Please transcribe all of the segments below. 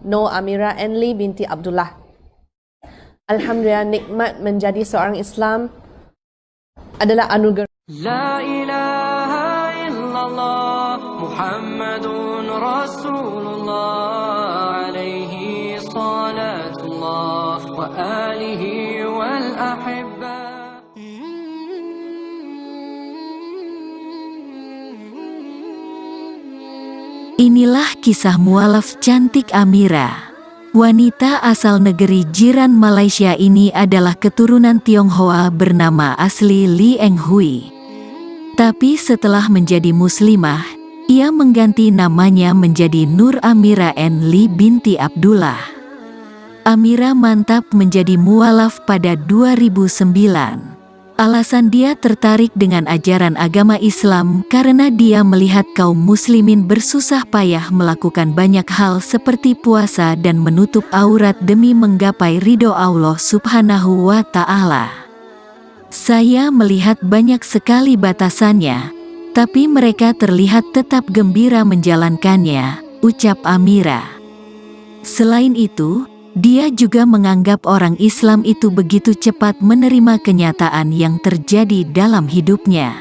Nur Amira Enli binti Abdullah. Alhamdulillah, nikmat menjadi seorang Islam adalah anugerah. La ilaha illallah Muhammadun Rasulullah alaihi salatullah wa alihi wal ahibba. Inilah kisah mualaf cantik Amira. Wanita asal negeri jiran Malaysia ini adalah keturunan Tionghoa bernama asli Li Eng Hui. Tapi setelah menjadi muslimah, ia mengganti namanya menjadi Nur Amira Enli binti Abdullah. Amira mantap menjadi mualaf pada 2009. Alasan dia tertarik dengan ajaran agama Islam karena dia melihat kaum muslimin bersusah payah melakukan banyak hal seperti puasa dan menutup aurat demi menggapai ridho Allah Subhanahu wa Ta'ala. Saya melihat banyak sekali batasannya, tapi mereka terlihat tetap gembira menjalankannya, ucap Amira. Selain itu, dia juga menganggap orang Islam itu begitu cepat menerima kenyataan yang terjadi dalam hidupnya.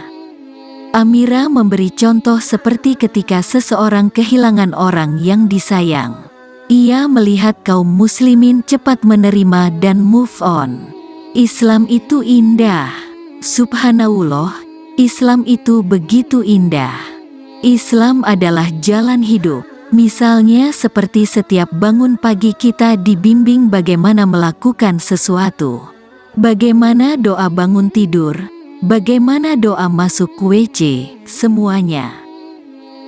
Amira memberi contoh seperti ketika seseorang kehilangan orang yang disayang. Ia melihat kaum muslimin cepat menerima dan move on. Islam itu indah. Subhanallah, Islam itu begitu indah. Islam adalah jalan hidup. Misalnya seperti setiap bangun pagi kita dibimbing bagaimana melakukan sesuatu. Bagaimana doa bangun tidur, bagaimana doa masuk WC, semuanya.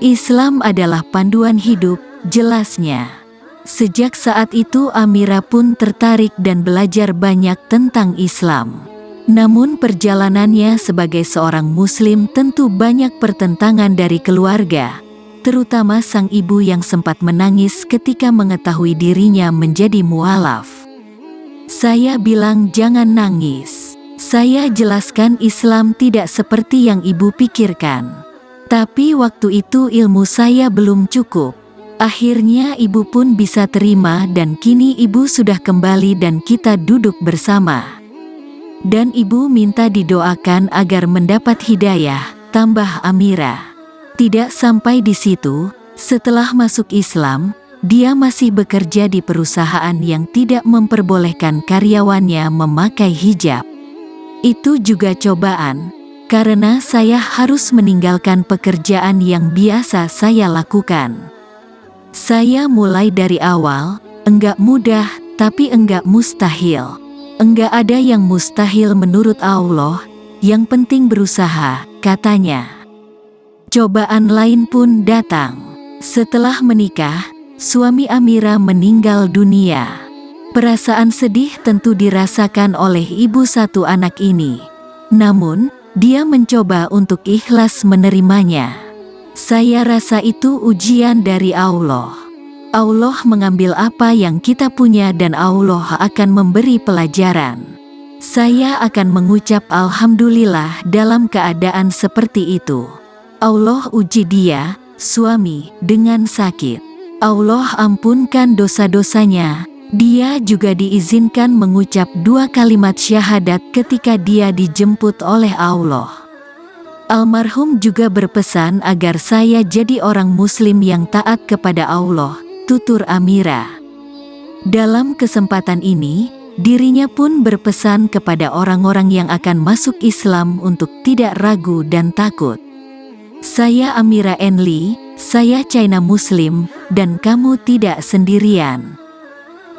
Islam adalah panduan hidup, jelasnya. Sejak saat itu Amira pun tertarik dan belajar banyak tentang Islam. Namun perjalanannya sebagai seorang muslim tentu banyak pertentangan dari keluarga, terutama sang ibu yang sempat menangis ketika mengetahui dirinya menjadi mualaf. Saya bilang jangan nangis. Saya jelaskan Islam tidak seperti yang ibu pikirkan. Tapi waktu itu ilmu saya belum cukup. Akhirnya ibu pun bisa terima dan kini ibu sudah kembali dan kita duduk bersama. Dan ibu minta didoakan agar mendapat hidayah, tambah Amira. Tidak sampai di situ, setelah masuk Islam, dia masih bekerja di perusahaan yang tidak memperbolehkan karyawannya memakai hijab. Itu juga cobaan, karena saya harus meninggalkan pekerjaan yang biasa saya lakukan. Saya mulai dari awal, enggak mudah, tapi enggak mustahil. Enggak ada yang mustahil menurut Allah, yang penting berusaha, katanya. Cobaan lain pun datang. Setelah menikah, suami Amira meninggal dunia. Perasaan sedih tentu dirasakan oleh ibu satu anak ini. Namun, dia mencoba untuk ikhlas menerimanya. Saya rasa itu ujian dari Allah. Allah mengambil apa yang kita punya dan Allah akan memberi pelajaran. Saya akan mengucap Alhamdulillah dalam keadaan seperti itu. Allah uji dia, suami, dengan sakit. Allah ampunkan dosa-dosanya. Dia juga diizinkan mengucap 2 kalimat syahadat ketika dia dijemput oleh Allah. Almarhum juga berpesan agar saya jadi orang muslim yang taat kepada Allah, tutur Amira. Dalam kesempatan ini, dirinya pun berpesan kepada orang-orang yang akan masuk Islam untuk tidak ragu dan takut. Saya Amira Enli, saya China Muslim, dan kamu tidak sendirian.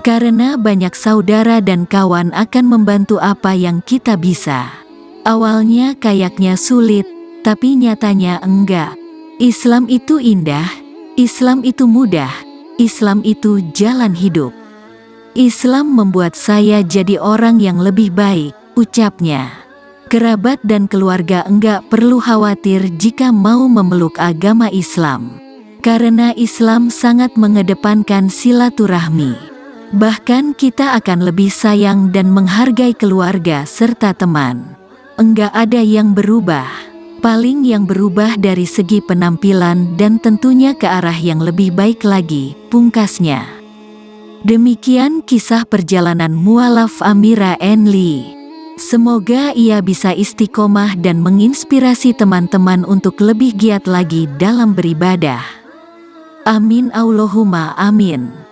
Karena banyak saudara dan kawan akan membantu apa yang kita bisa. Awalnya kayaknya sulit, tapi nyatanya enggak. Islam itu indah, Islam itu mudah, Islam itu jalan hidup. Islam membuat saya jadi orang yang lebih baik, ucapnya. Kerabat dan keluarga enggak perlu khawatir jika mau memeluk agama Islam. Karena Islam sangat mengedepankan silaturahmi. Bahkan kita akan lebih sayang dan menghargai keluarga serta teman. Enggak ada yang berubah. Paling yang berubah dari segi penampilan dan tentunya ke arah yang lebih baik lagi, pungkasnya. Demikian kisah perjalanan mualaf Amira N. Lee. Semoga ia bisa istiqomah dan menginspirasi teman-teman untuk lebih giat lagi dalam beribadah. Amin Allahumma amin.